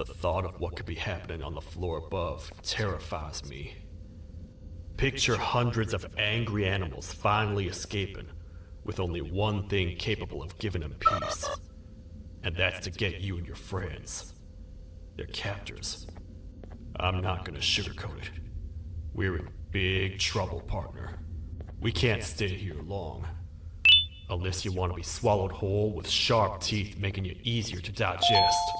The thought of what could be happening on the floor above terrifies me. Picture hundreds of angry animals finally escaping, with only one thing capable of giving them peace. And that's to get you and your friends. Their captors. I'm not gonna sugarcoat it. We're in big trouble, partner. We can't stay here long. Unless you want to be swallowed whole with sharp teeth making you easier to digest.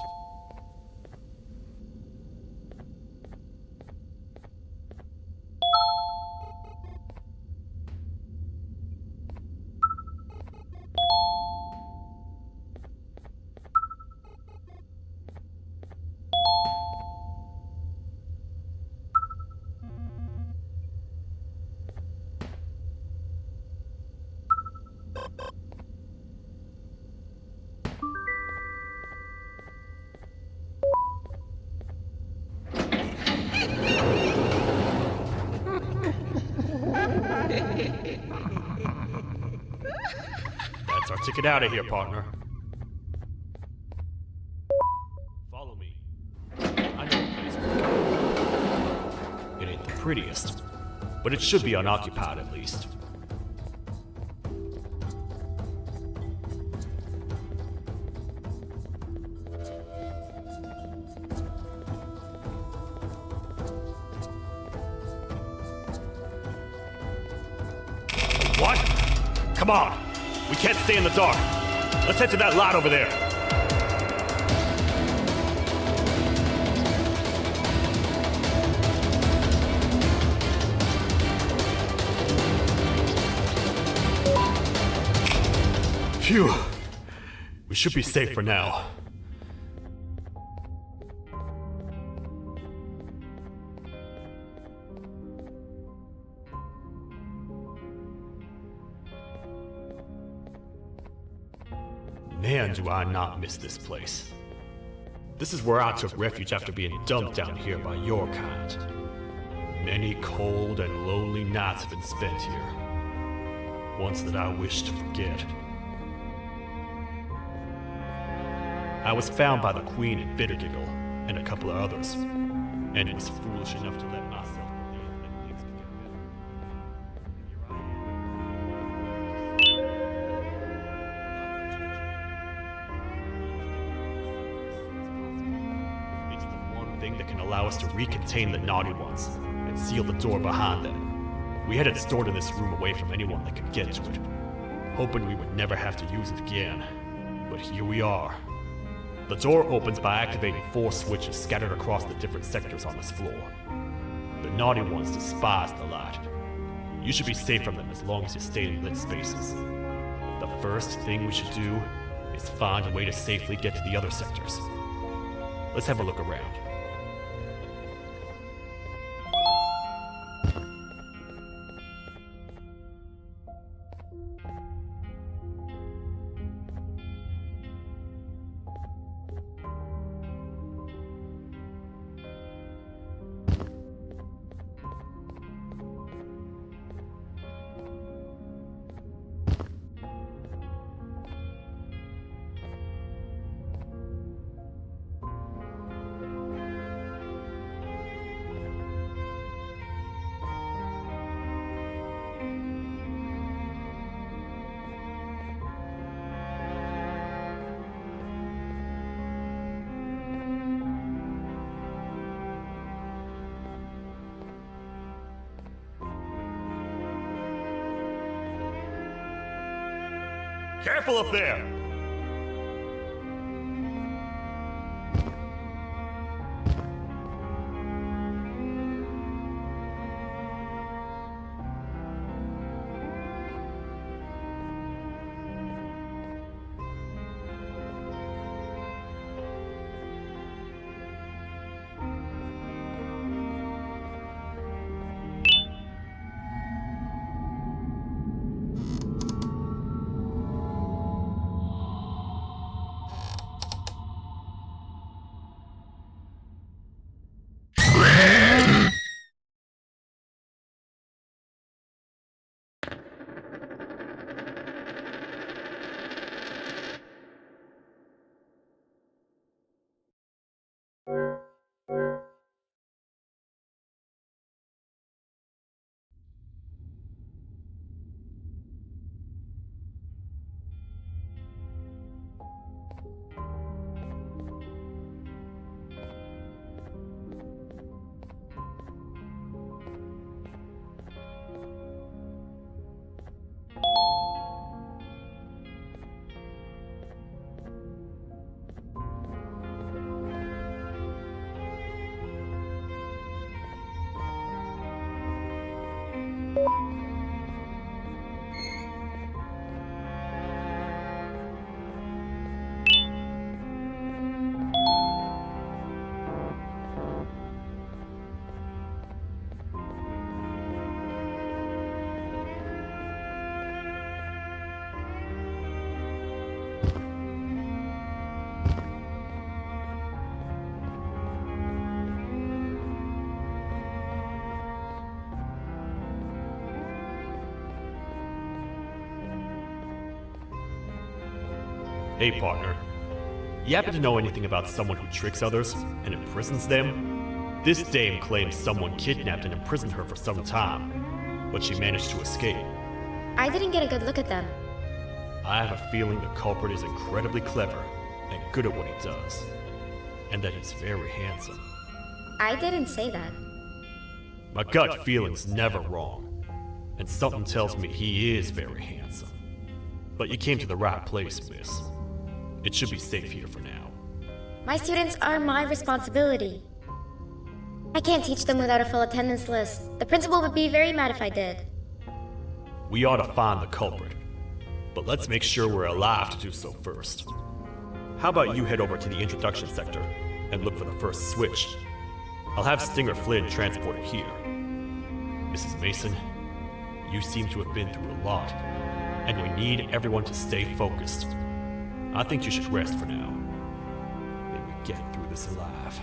That's our ticket out of here, partner. Follow me. I know a place we're going. It ain't the prettiest, but it should be unoccupied at least. What? Come on! We can't stay in the dark. Let's head to that lot over there. Phew. We should be safe for now. Man, do I not miss this place. This is where I took refuge after being dumped down here by your kind. Many cold and lonely nights have been spent here. Ones that I wish to forget. I was found by the Queen in Bittergiggle and a couple of others, and was foolish enough to let myself believe that things could get better. Here I am. It's the one thing that can allow us to recontain the naughty ones and seal the door behind them. We had it stored in this room away from anyone that could get to it, hoping we would never have to use it again. But here we are. The door opens by activating 4 switches scattered across the different sectors on this floor. The naughty ones despise the light. You should be safe from them as long as you stay in lit spaces. The first thing we should do is find a way to safely get to the other sectors. Let's have a look around. Careful up there! Hey, partner. You happen to know anything about someone who tricks others and imprisons them? This dame claims someone kidnapped and imprisoned her for some time, but she managed to escape. I didn't get a good look at them. I have a feeling the culprit is incredibly clever and good at what he does, and that he's very handsome. I didn't say that. My gut feeling's never wrong, and something tells me he is very handsome. But you came to the right place, miss. It should be safe here for now. My students are my responsibility. I can't teach them without a full attendance list. The principal would be very mad if I did. We ought to find the culprit, but let's make sure we're alive to do so first. How about you head over to the introduction sector and look for the first switch? I'll have Stinger Flynn transported here. Mrs. Mason, you seem to have been through a lot, and we need everyone to stay focused. I think you should rest for now. May we get through this alive.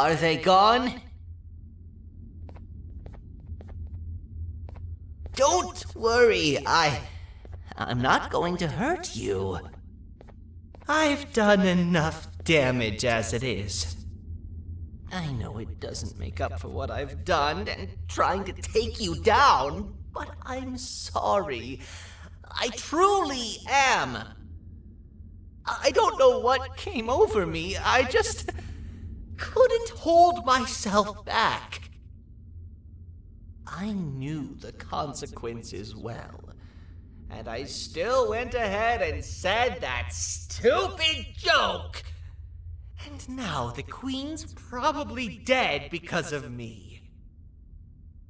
Are they gone? Don't worry, I'm not going to hurt you. I've done enough damage as it is. I know it doesn't make up for what I've done and trying to take you down, but I'm sorry. I truly am. I don't know what came over me. I just couldn't hold myself back. I knew the consequences well, and I still went ahead and said that stupid joke. And now the Queen's probably dead because of me.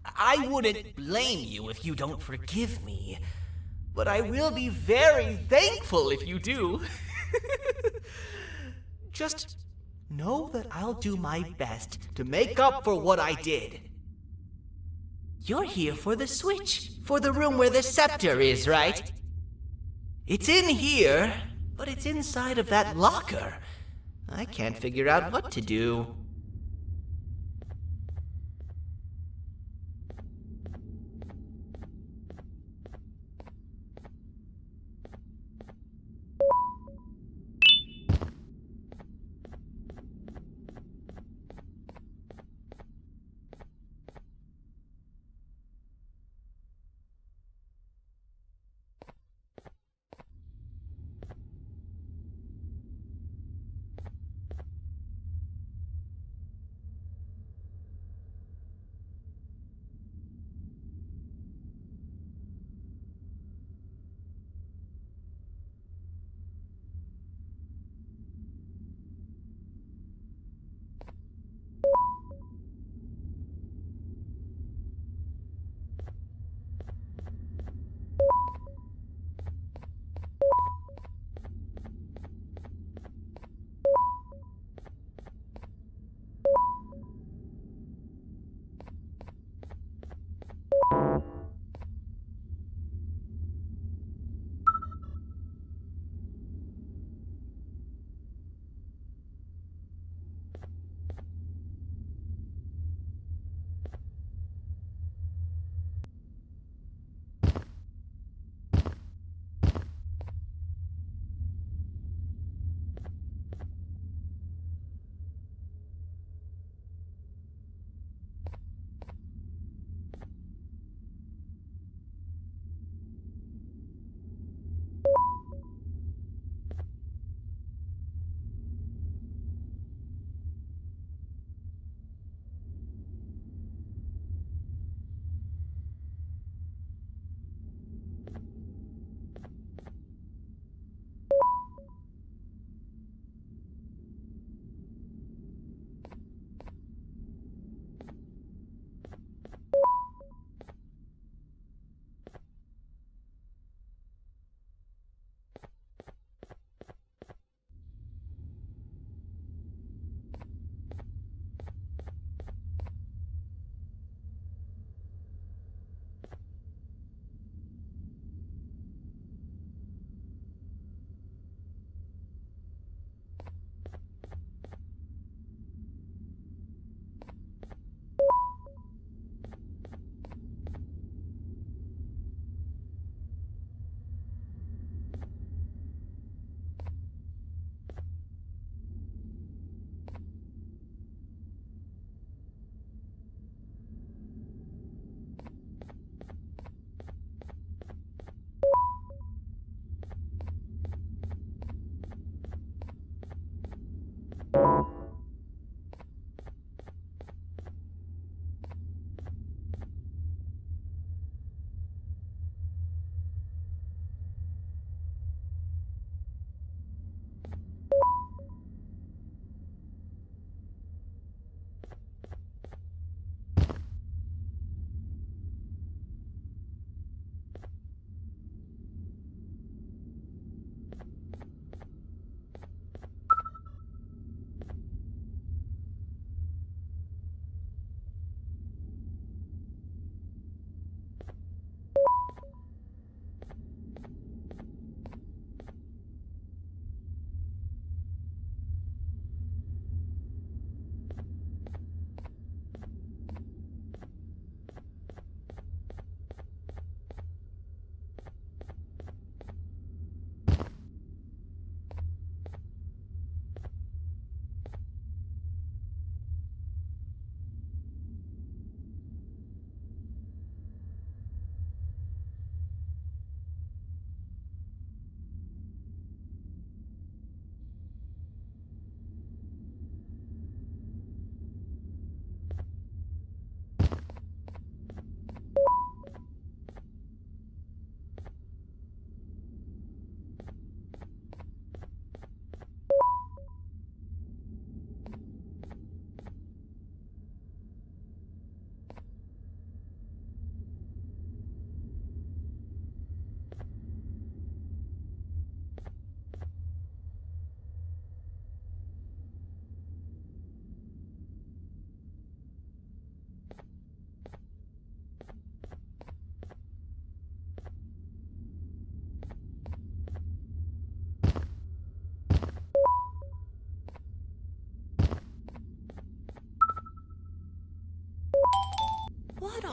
I wouldn't blame you if you don't forgive me, but I will be very thankful if you do. Just know that I'll do my best to make up for what I did. You're here for the switch, for the room where the scepter is, right? It's in here, but it's inside of that locker. I can't figure out what to do.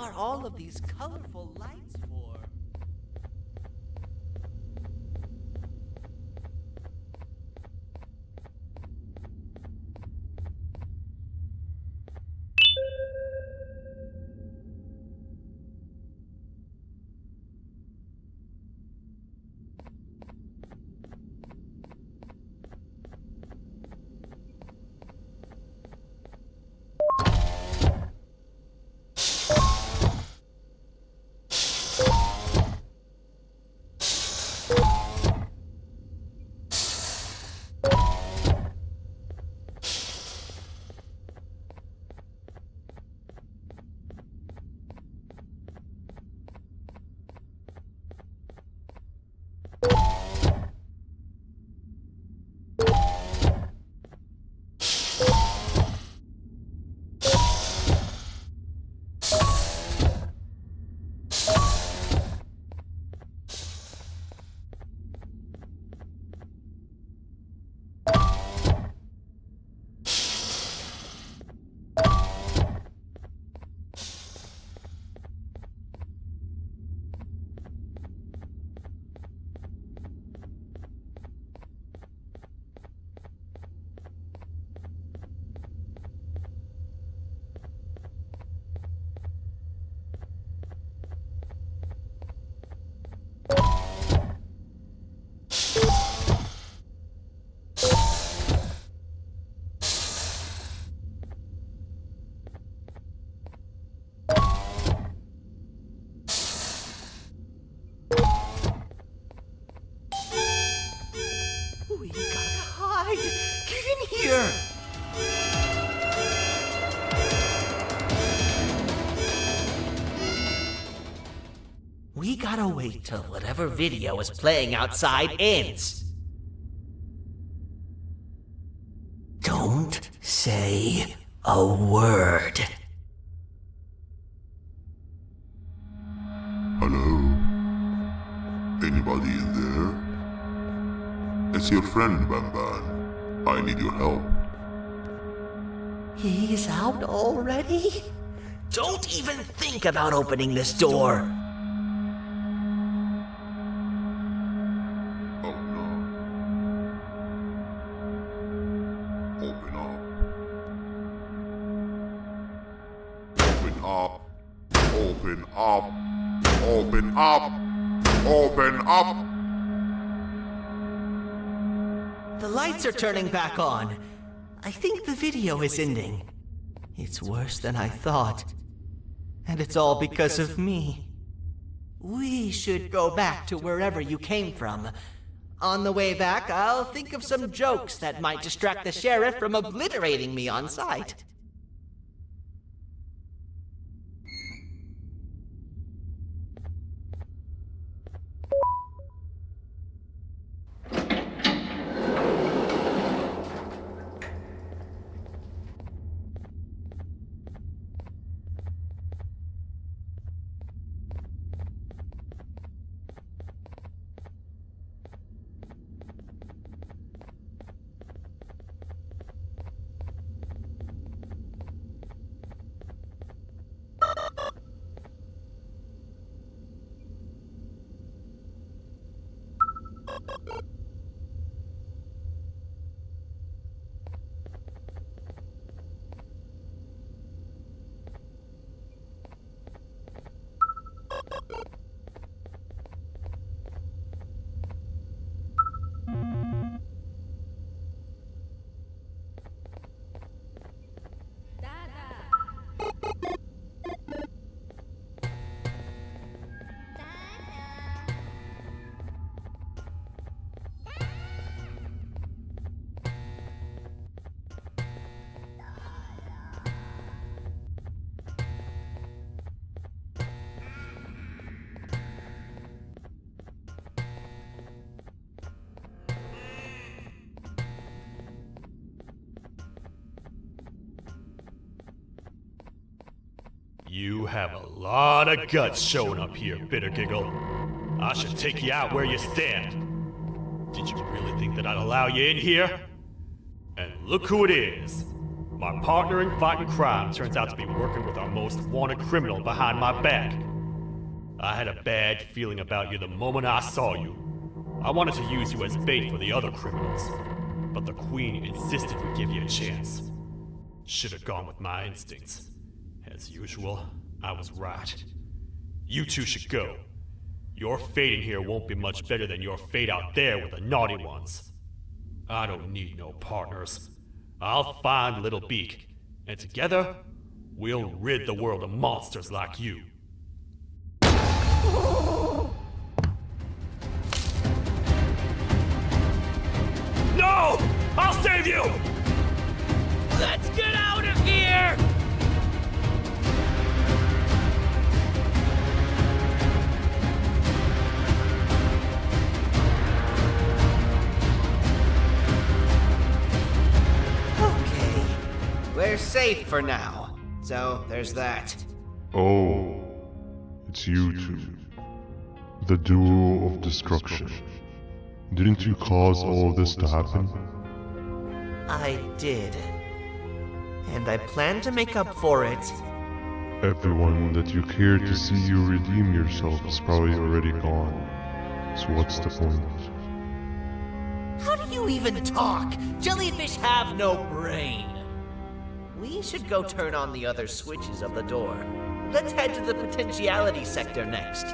are all of these colorful lights for? We gotta hide! Get in here! We gotta wait till whatever video is playing outside ends. Don't say a word. Hello? Anybody in there? It's your friend, BanBan. I need your help. He's out already? Don't even think about opening this door. Oh no. Open up. Open up. Open up. Open up. Open up. The lights are turning back on. I think the video is ending. It's worse than I thought. And it's all because of me. We should go back to wherever you came from. On the way back, I'll think of some jokes that might distract the sheriff from obliterating me on sight. You have a lot of guts showing up here, Bitter Giggle. I should take you out where you stand. Did you really think that I'd allow you in here? And look who it is. My partner in fighting crime turns out to be working with our most wanted criminal behind my back. I had a bad feeling about you the moment I saw you. I wanted to use you as bait for the other criminals, but the Queen insisted we give you a chance. Should have gone with my instincts. As usual, I was right. You two should go. Your fate in here won't be much better than your fate out there with the naughty ones. I don't need no partners. I'll find Little Beak, and together, we'll rid the world of monsters like you. No! I'll save you! Let's get out of here! Okay, we're safe for now. So there's that. Oh, it's you two. The duo of destruction. Didn't you cause all of this to happen? I did. And I plan to make up for it. Everyone that you cared to see you redeem yourself is probably already gone. So what's the point? How do you even talk? Jellyfish have no brain. We should go turn on the other switches of the door. Let's head to the potentiality sector next.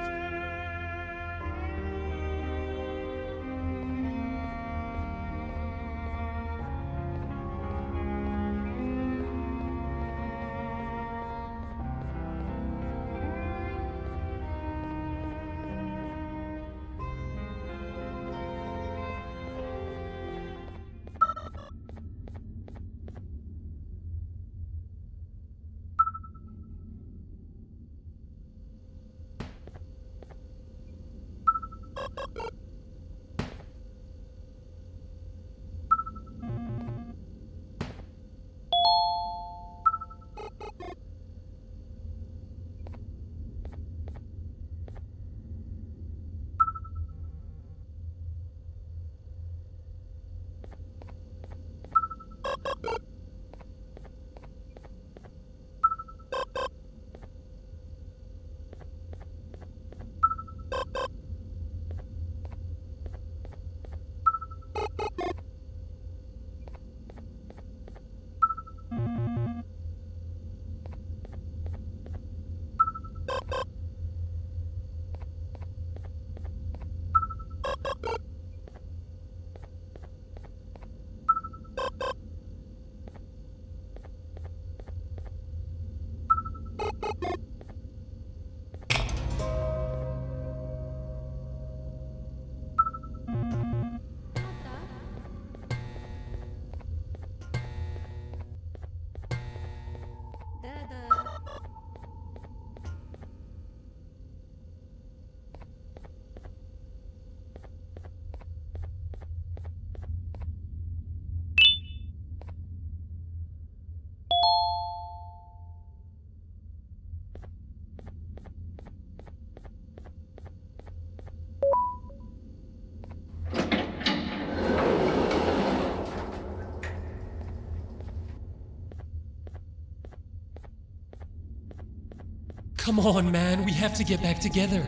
Come on, man, we have to get back together.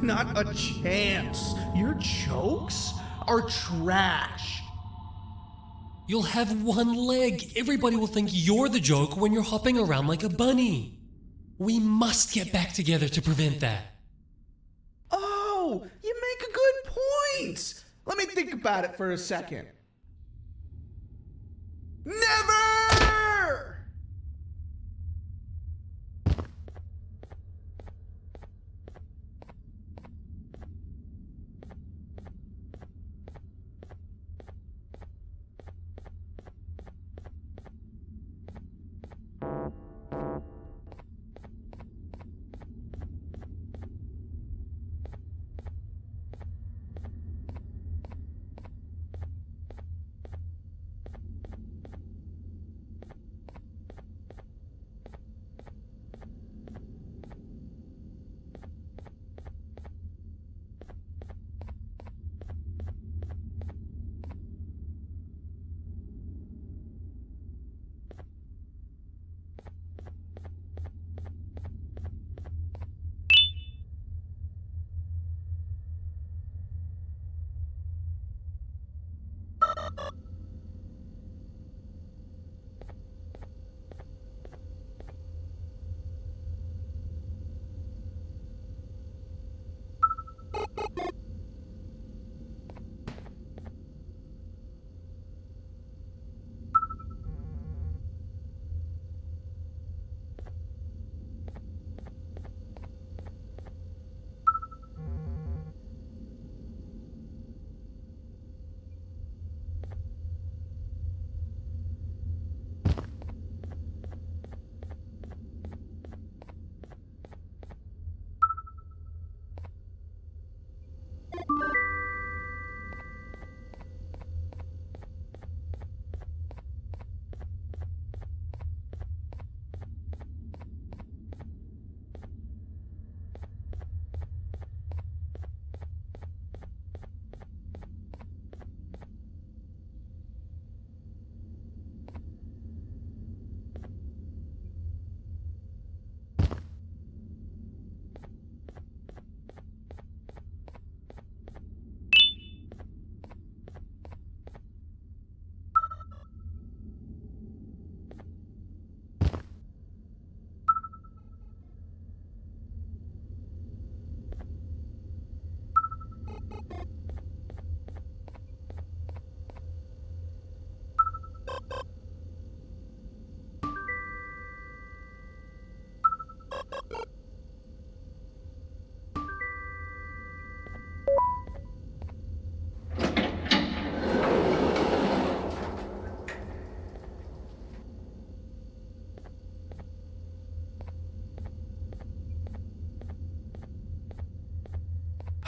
Not a chance. Your jokes are trash. You'll have one leg. Everybody will think you're the joke when you're hopping around like a bunny. We must get back together to prevent that. Oh, you make a good point. Let me think about it for a second. Never!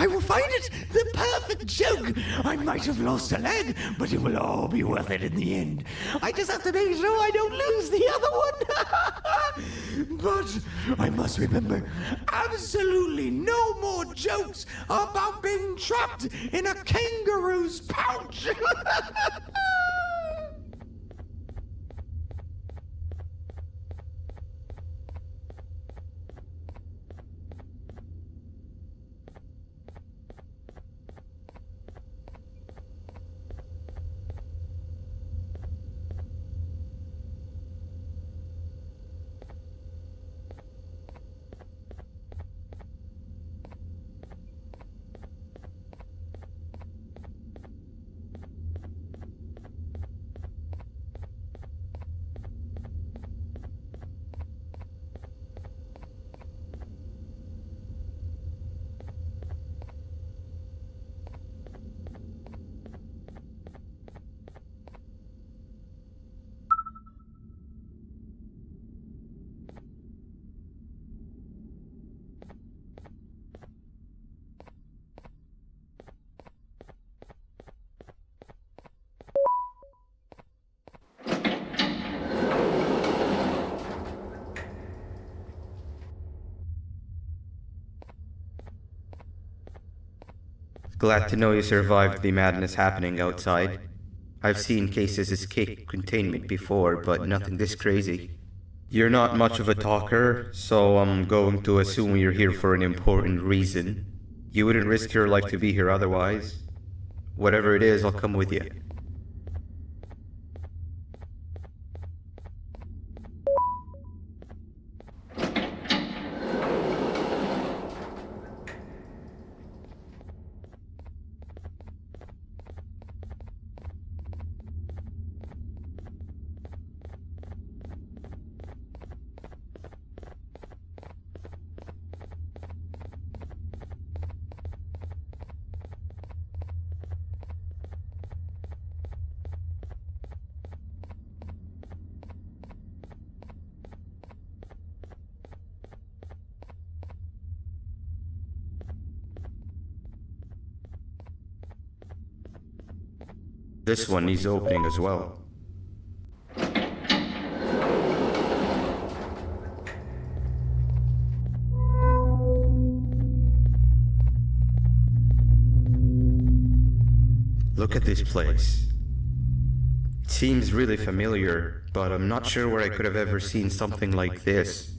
I will find it! The perfect joke! I might have lost a leg, but it will all be worth it in the end. I just have to make sure I don't lose the other one. But I must remember absolutely no more jokes about being trapped in a kangaroo's pouch. Glad to know you survived the madness happening outside. I've seen cases escape containment before, but nothing this crazy. You're not much of a talker, so I'm going to assume you're here for an important reason. You wouldn't risk your life to be here otherwise. Whatever it is, I'll come with you. This one needs opening as well. Look at this place. It seems really familiar, but I'm not sure where I could have ever seen something like this.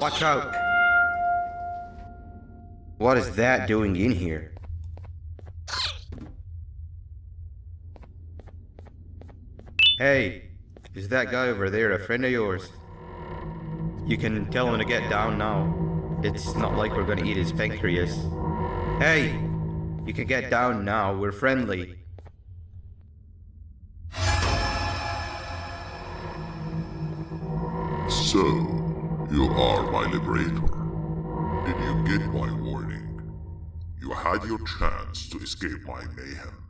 Watch out! What is that doing in here? Hey, is that guy over there a friend of yours? You can tell him to get down now. It's not like we're gonna eat his pancreas. Hey! You can get down now, we're friendly. So, you are my liberator. Did you get my warning? You had your chance to escape my mayhem.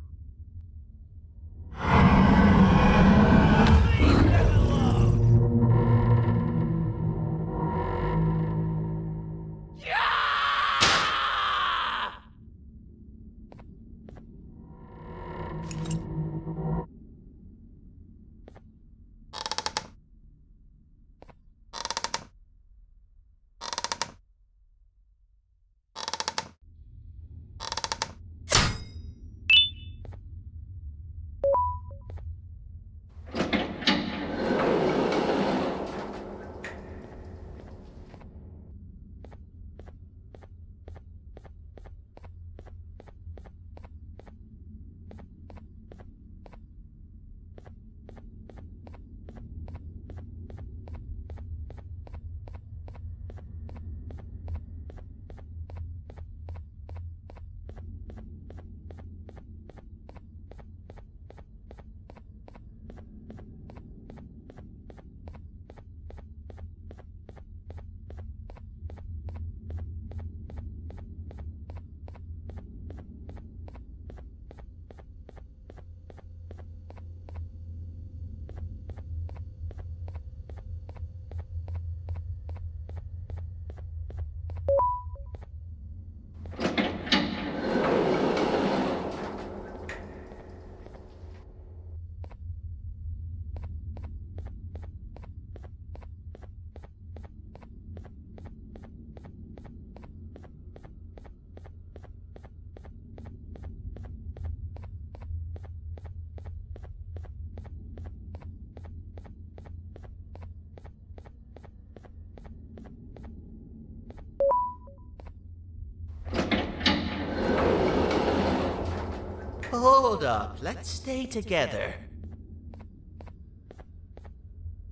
Hold up, let's stay together.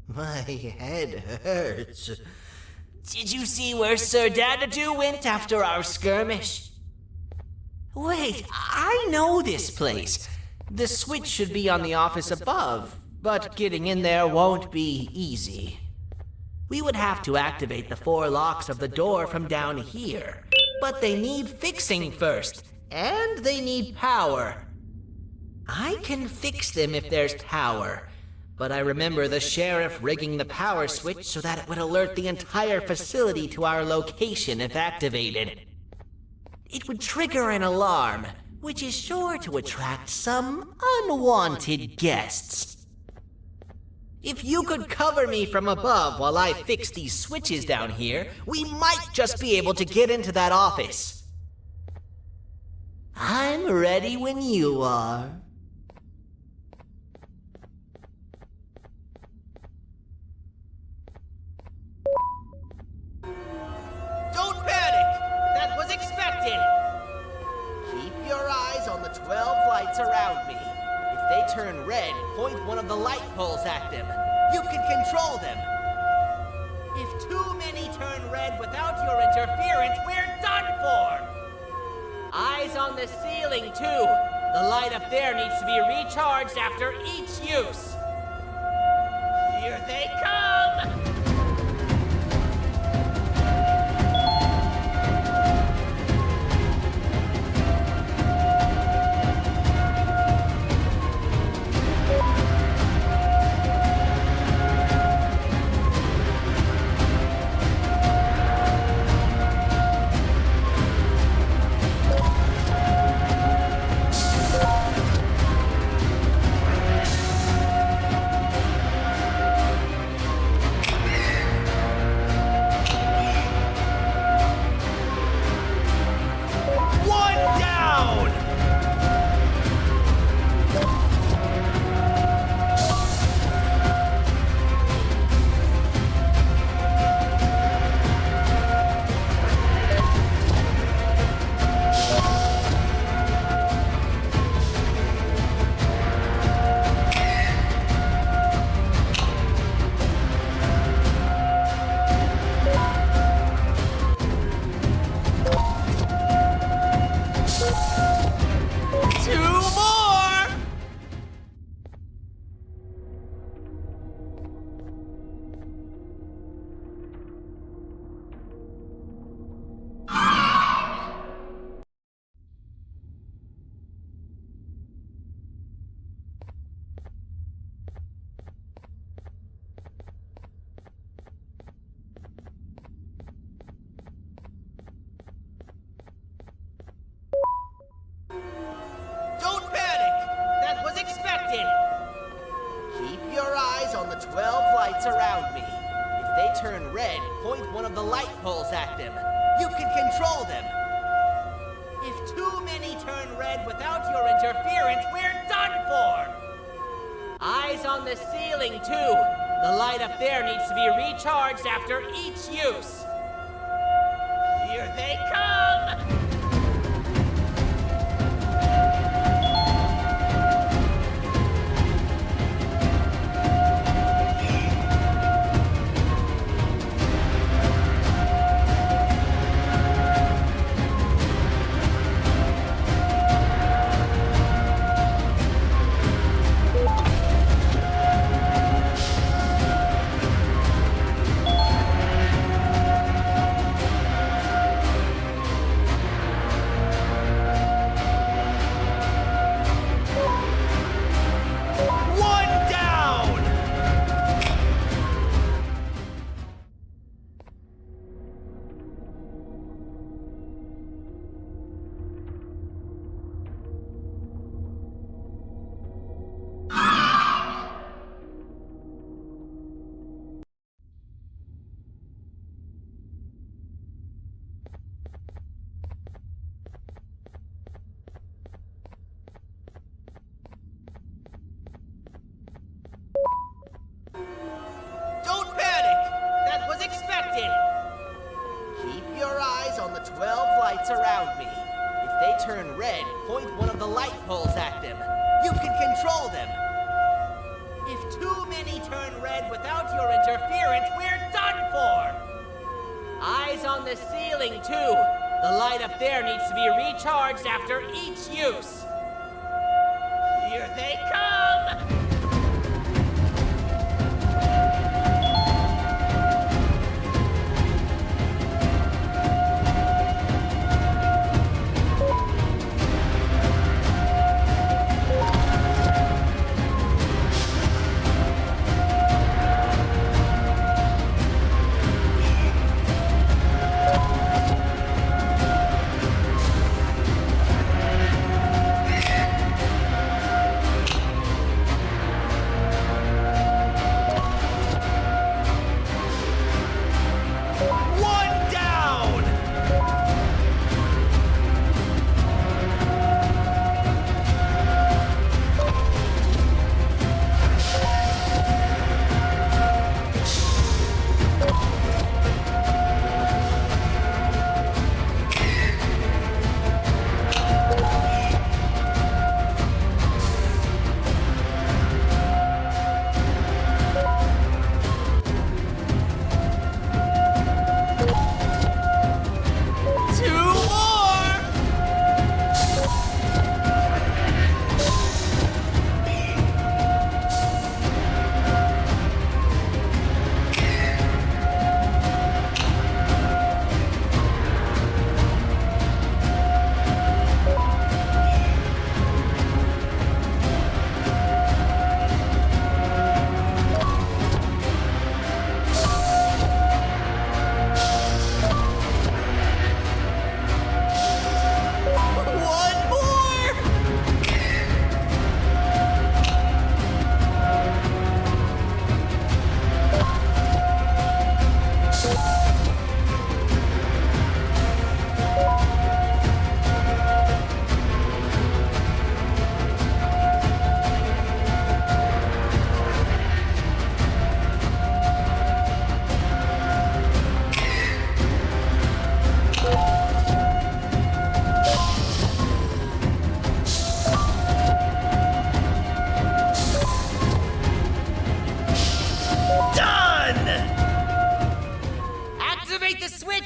My head hurts. Did you see where Sir Dadadoo went after our skirmish? Wait, I know this place. The switch should be on the office above, but getting in there won't be easy. We would have to activate the 4 locks of the door from down here, but they need fixing first, and they need power. I can fix them if there's power, but I remember the sheriff rigging the power switch so that it would alert the entire facility to our location if activated. It would trigger an alarm, which is sure to attract some unwanted guests. If you could cover me from above while I fix these switches down here, we might just be able to get into that office. I'm ready when you are. Don't panic! That was expected! Keep your eyes on the 12 lights around me. If they turn red, point one of the light poles at them. You can control them. If too many turn red without your interference, we're done for! Eyes on the ceiling, too. The light up there needs to be recharged after each use. Here they come! turn red, point one of the light poles at them. You can control them. If too many turn red without your interference, we're done for! Eyes on the ceiling, too. The light up there needs to be recharged after each use. Here they come! Don't panic! That was expected! Keep your eyes on the 12 lights around me. If they turn red, point one of the light poles at them. You can control them. If too many turn red without your interference, we're done for! Eyes on the ceiling, too. The light up there needs to be recharged after each use. Here they come!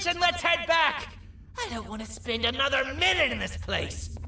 And let's head back! I don't want to spend another minute in this place!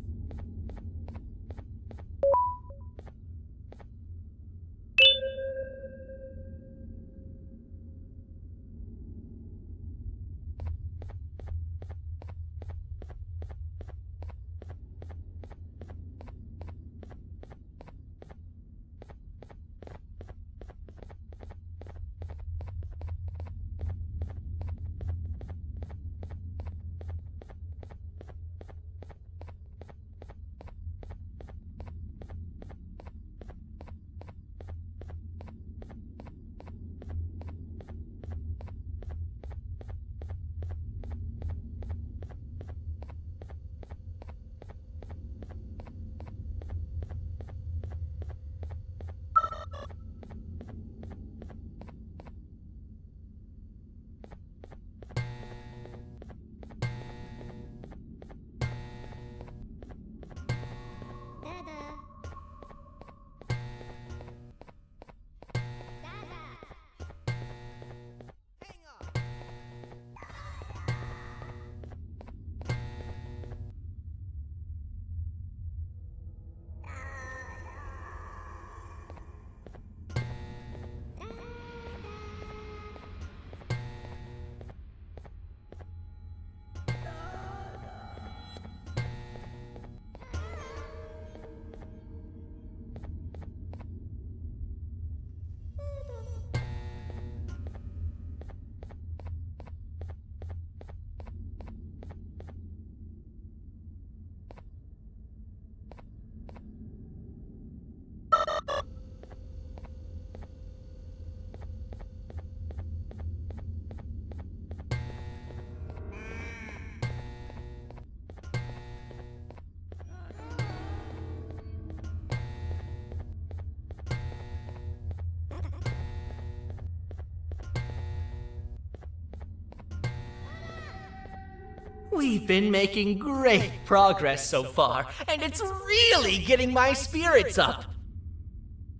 We've been making great progress so far, and it's really getting my spirits up.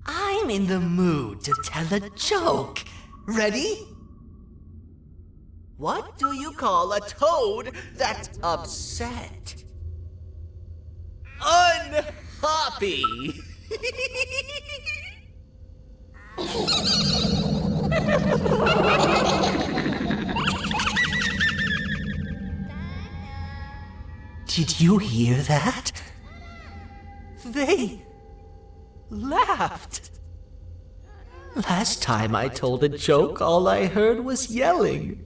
I'm in the mood to tell a joke. Ready? What do you call a toad that's upset? Unhappy! Did you hear that? They laughed. Last time I told a joke, all I heard was yelling.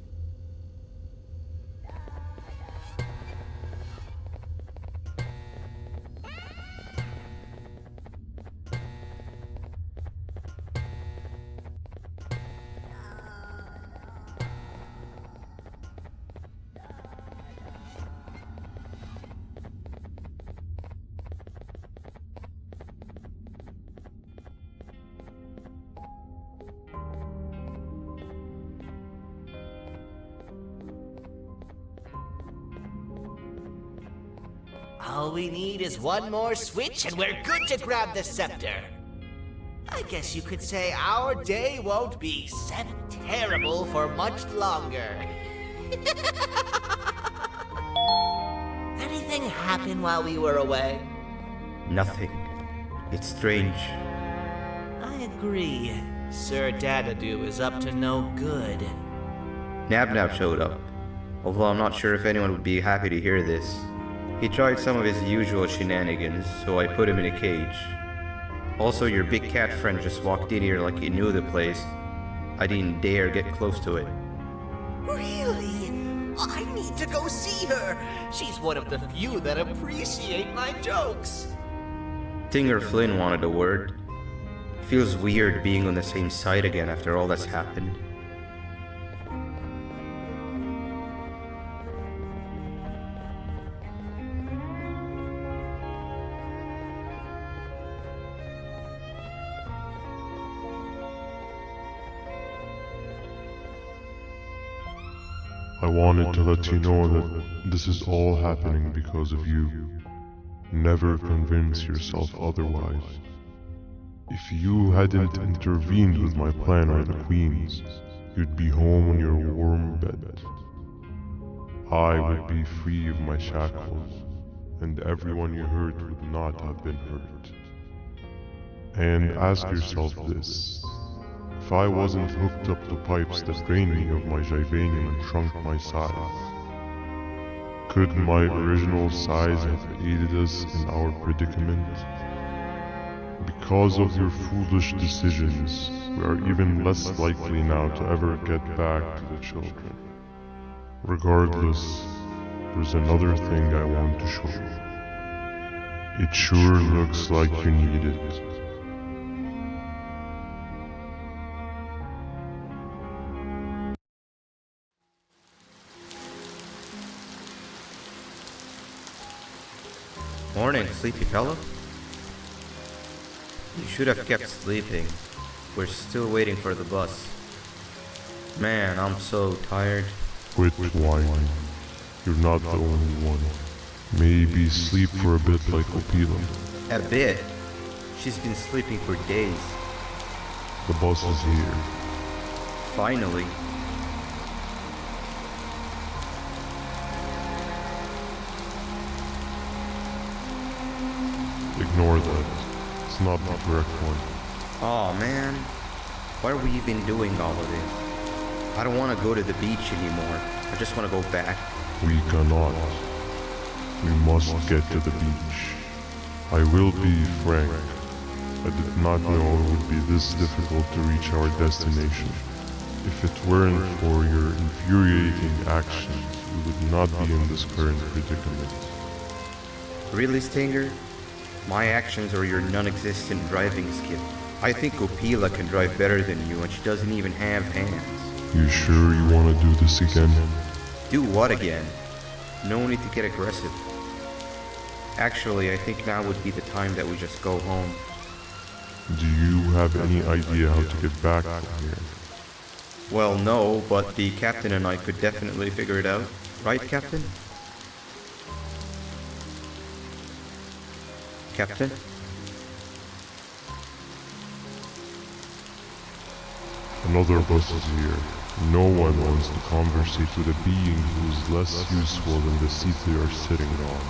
All we need is one more switch and we're good to grab the scepter. I guess you could say our day won't be terrible for much longer. Anything happen while we were away? Nothing. It's strange. I agree. Sir Dadadoo is up to no good. Nab showed up, although I'm not sure if anyone would be happy to hear this. He tried some of his usual shenanigans, so I put him in a cage. Also, your big cat friend just walked in here like he knew the place. I didn't dare get close to it. Really? I need to go see her. She's one of the few that appreciate my jokes. Tinger Flynn wanted a word. Feels weird being on the same side again after all that's happened. I wanted to let you know that this is all happening because of you. Never convince yourself otherwise. If you hadn't intervened with my plan on the Queens, you'd be home in your warm bed. I would be free of my shackles, and everyone you hurt would not have been hurt. And ask yourself this. If I wasn't hooked up to pipes that drained me of my Jivanium and shrunk my size, could my original size have aided us in our predicament? Because of your foolish decisions, we are even less likely now to ever get back to the children. Regardless, there's another thing I want to show you. It sure looks like you need it. Morning, sleepy fellow. You should have kept sleeping. We're still waiting for the bus. Man, I'm so tired. Quit whining. You're not the only one. Maybe sleep for a bit like Opila. A bit? She's been sleeping for days. The bus is here. Finally. Ignore that. It's not the correct one. Aw, man. Why are we even doing all of this? I don't want to go to the beach anymore. I just want to go back. We cannot. We must get to the beach. I will be frank. I did not know it would be this difficult to reach our destination. If it weren't for your infuriating actions, we would not be in this current predicament. Really, Stinger? My actions are your non-existent driving skill. I think Opila can drive better than you, and she doesn't even have hands. You sure you want to do this again? Do what again? No need to get aggressive. Actually, I think now would be the time that we just go home. Do you have any idea how to get back from here? Well, no, but the captain and I could definitely figure it out. Right, Captain? Captain? Another bus is here. No one wants to conversate with a being who is less useful than the seat they are sitting on.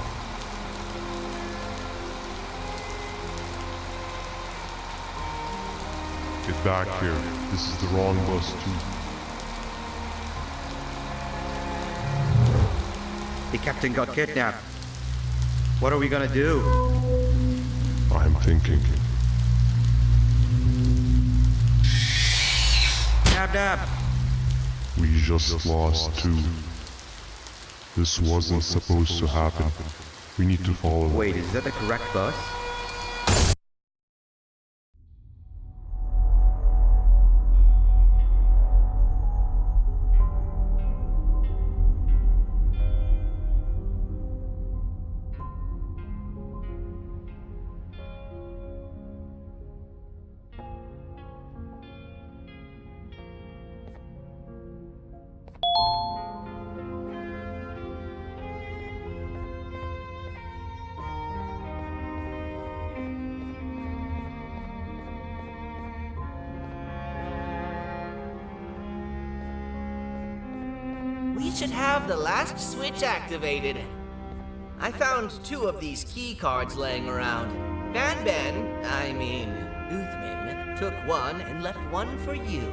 Get back here. This is the wrong bus too. The captain got kidnapped. What are we gonna do? I'm thinking. Dab. We just lost two. This wasn't supposed to happen. We need to follow. Wait, is that the correct bus? We should have the last switch activated. I found 2 of these key cards laying around. Uthman, took one and left one for you.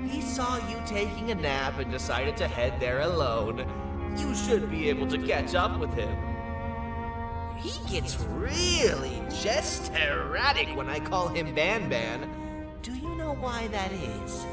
He saw you taking a nap and decided to head there alone. You should be able to catch up with him. He gets really just erratic when I call him BanBan. Do you know why that is?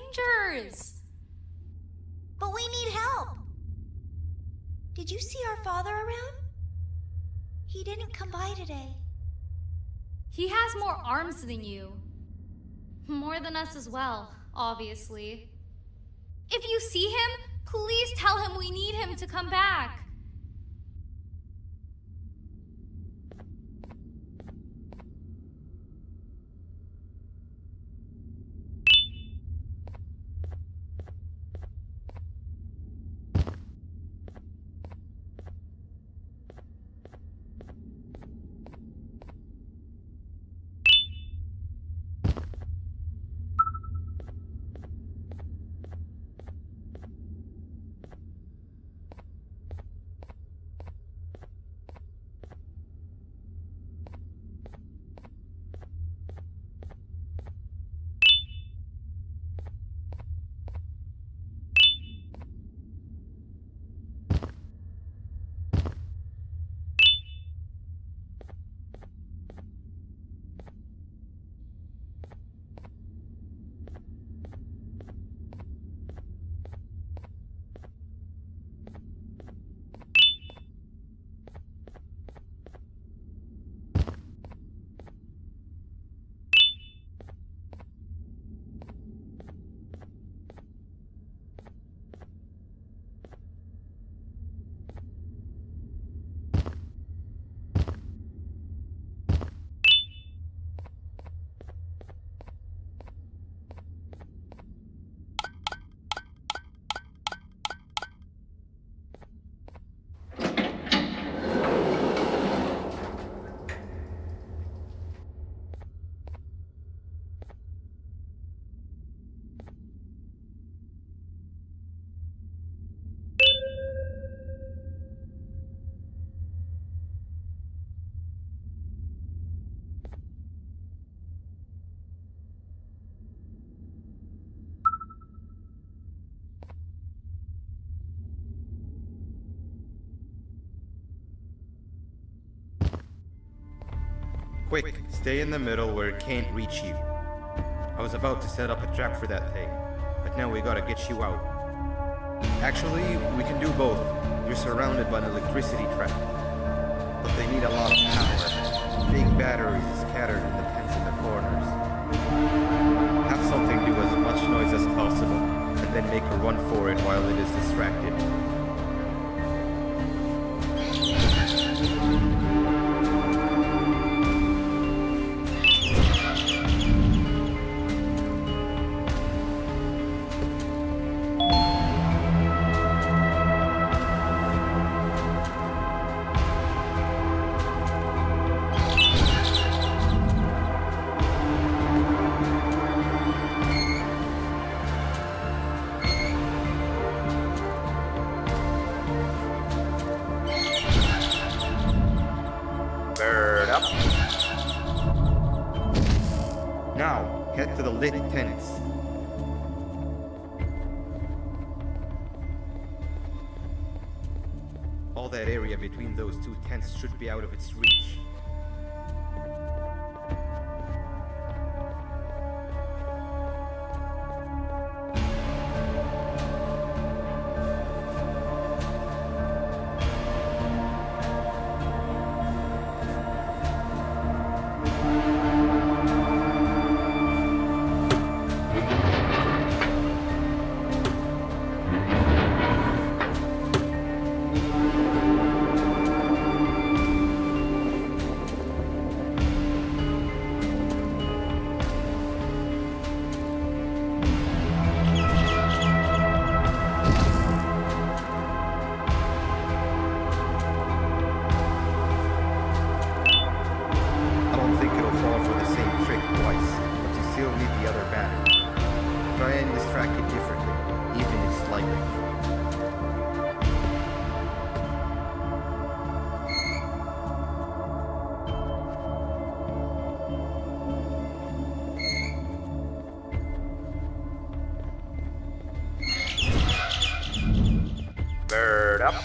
strangers. But we need help. Did you see our father around? He didn't come by today. He has more arms than you. More than us as well, obviously. If you see him, please tell him we need him to come back. Quick, stay in the middle where it can't reach you. I was about to set up a trap for that thing, but now we gotta get you out. Actually, we can do both. You're surrounded by an electricity trap, but they need a lot of power. Big batteries scattered in the pens in the corners. Have something do as much noise as possible, and then make a run for it while it is distracted. Now, head to the lit tents. All that area between those two tents should be out of its reach. Bird up.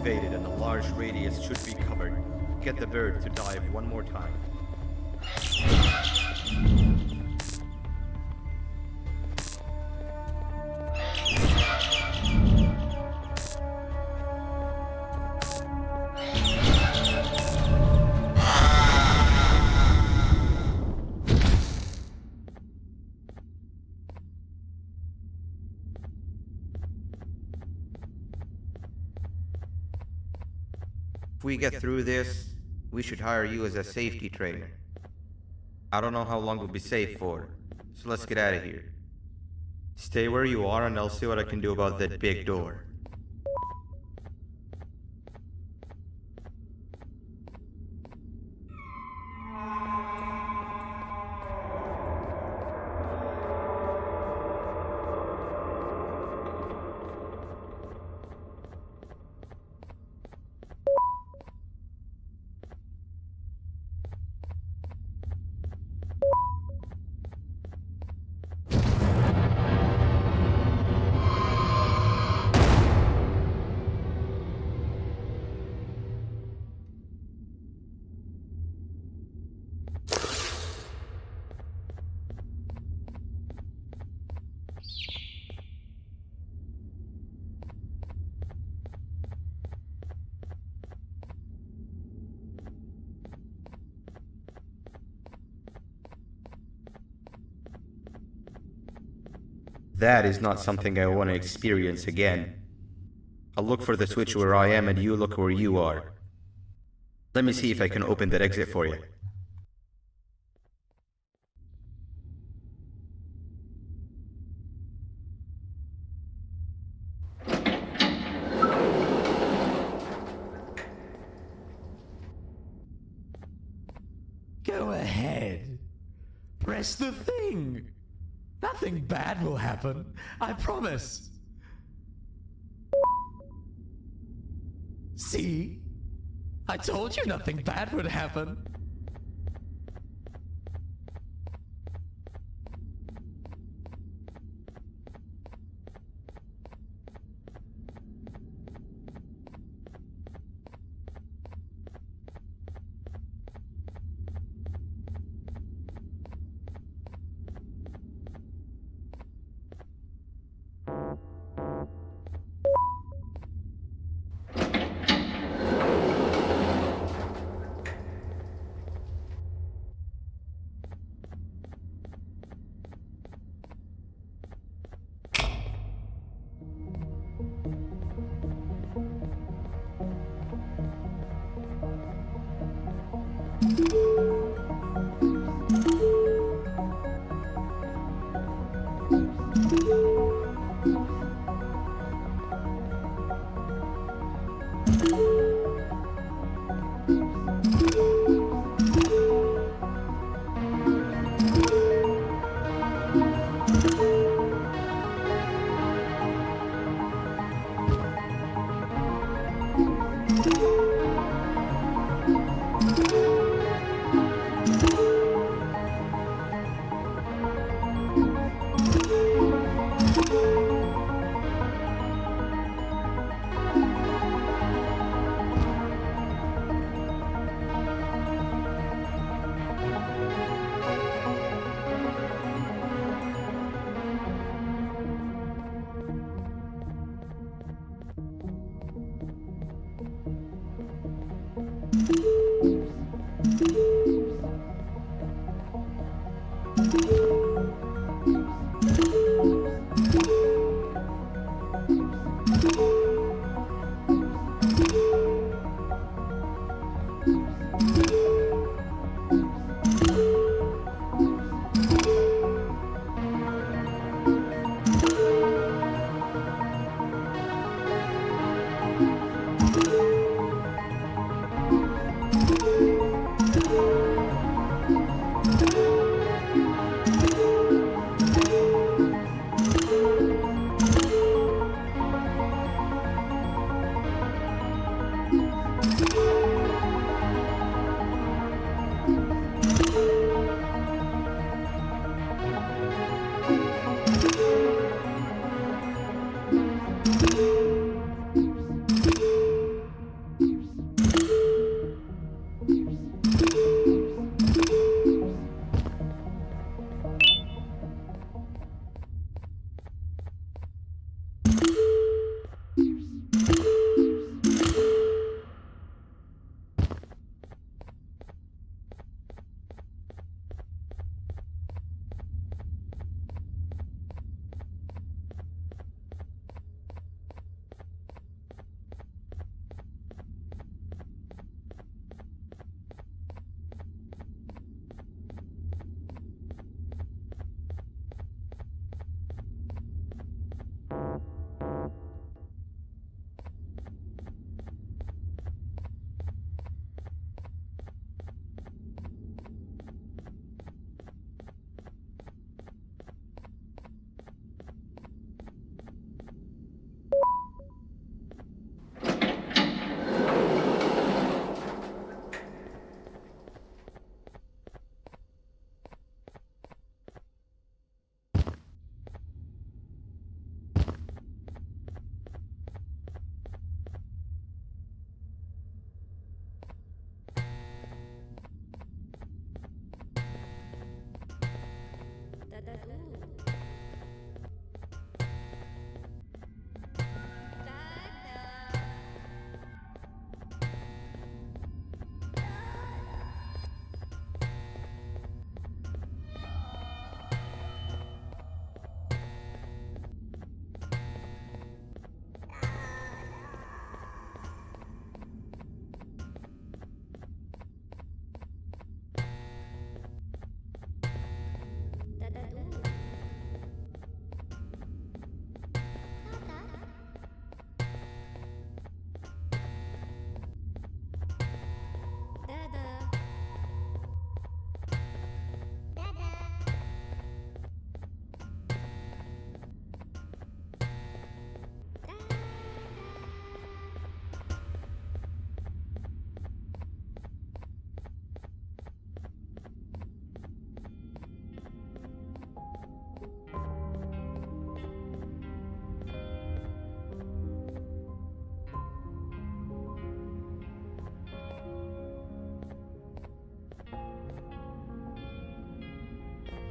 activated and the large radius should be covered. Get the bird to dive one more time. If we get through this, we should hire you as a safety trainer. I don't know how long we'll be safe for, so let's get out of here. Stay where you are and I'll see what I can do about that big door. That is not something I want to experience again. I'll look for the switch where I am and you look where you are. Let me see if I can open that exit for you. Go ahead. Press the thing. Nothing bad will happen. I promise. See? I told you nothing bad would happen.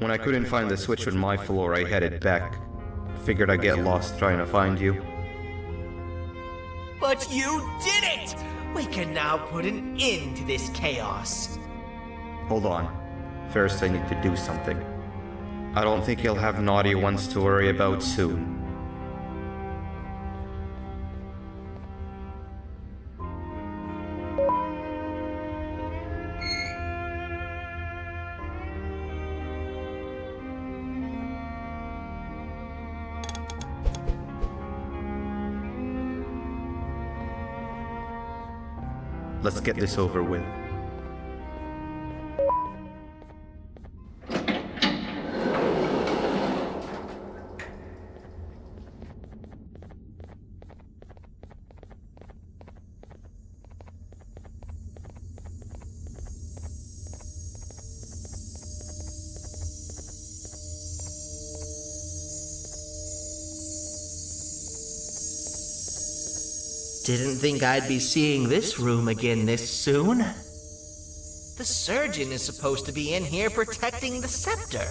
When I couldn't find the switch on my floor, I headed back. Figured I'd get lost trying to find you. But you did it! We can now put an end to this chaos. Hold on. First, I need to do something. I don't think you'll have naughty ones to worry about soon. Let's get this over with. Didn't think I'd be seeing this room again this soon. The surgeon is supposed to be in here protecting the scepter.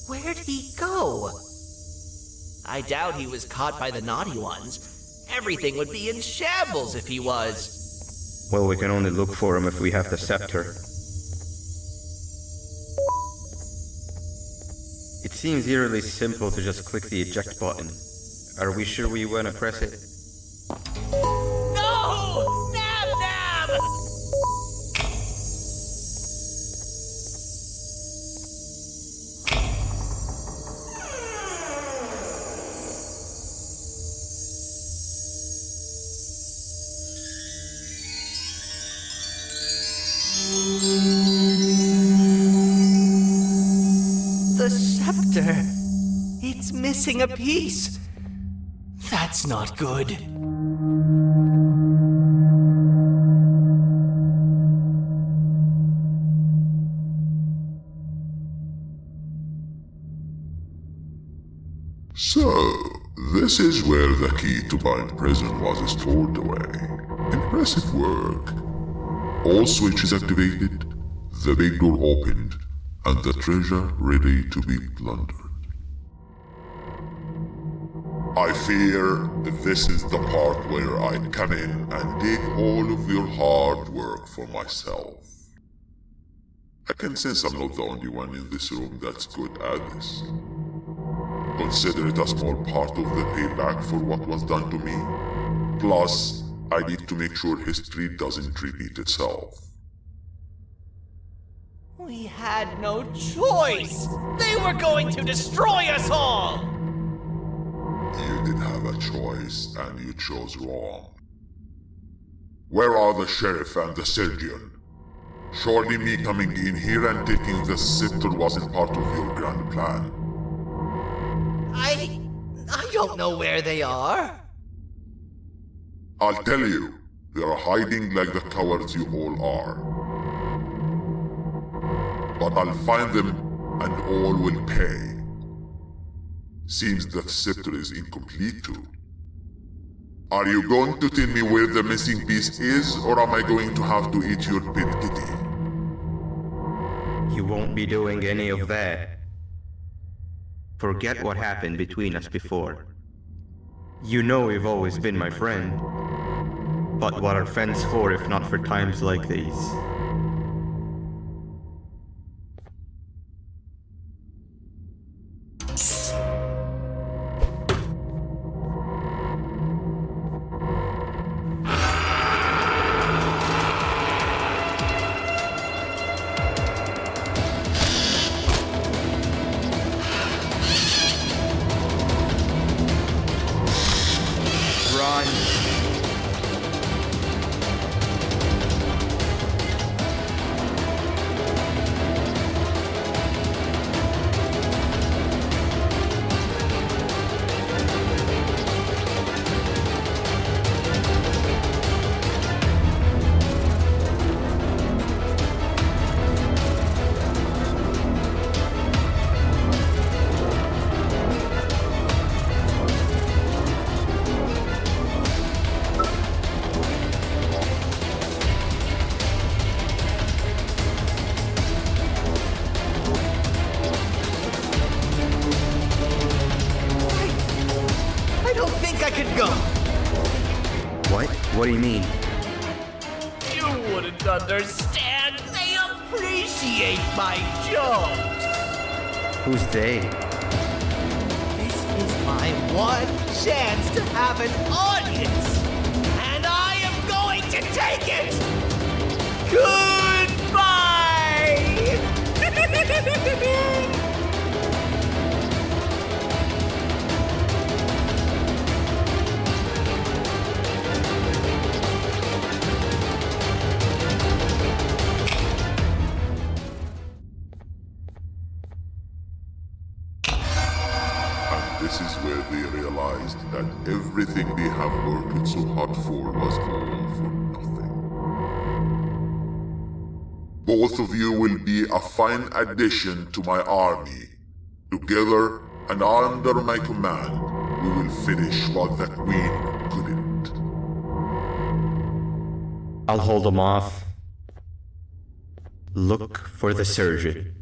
Where'd he go? I doubt he was caught by the naughty ones. Everything would be in shambles if he was. Well, we can only look for him if we have the scepter. It seems eerily simple to just click the eject button. Are we sure we want to press it? No! Nab Nab! The scepter. It's missing a piece. That's not good. So, this is where the key to Bind Prison was stored away. Impressive work. All switches activated, the big door opened, and the treasure ready to be plundered. I fear this is the part where I come in and take all of your hard work for myself. I can sense I'm not the only one in this room that's good at this. Consider it a small part of the payback for what was done to me. Plus, I need to make sure history doesn't repeat itself. We had no choice! They were going to destroy us all! You did have a choice, and you chose wrong. Where are the sheriff and the surgeon? Surely me coming in here and taking the scepter wasn't part of your grand plan. I don't know where they are. I'll tell you, they are hiding like the cowards you all are. But I'll find them, and all will pay. Seems that scepter is incomplete too. Are you going to tell me where the missing piece is, or am I going to have to eat your pet kitty? You won't be doing any of that. Forget what happened between us before. You know you've always been my friend. But what are friends for if not for times like these? second go. What? What do you mean? You wouldn't understand. They appreciate my jokes. Who's they? This is my one chance to have an audience. And I am going to take it. Goodbye. This is where they realized that everything they have worked so hard for was all for nothing. Both of you will be a fine addition to my army. Together and under my command, we will finish what the Queen couldn't. I'll hold them off. Look for the surgeon.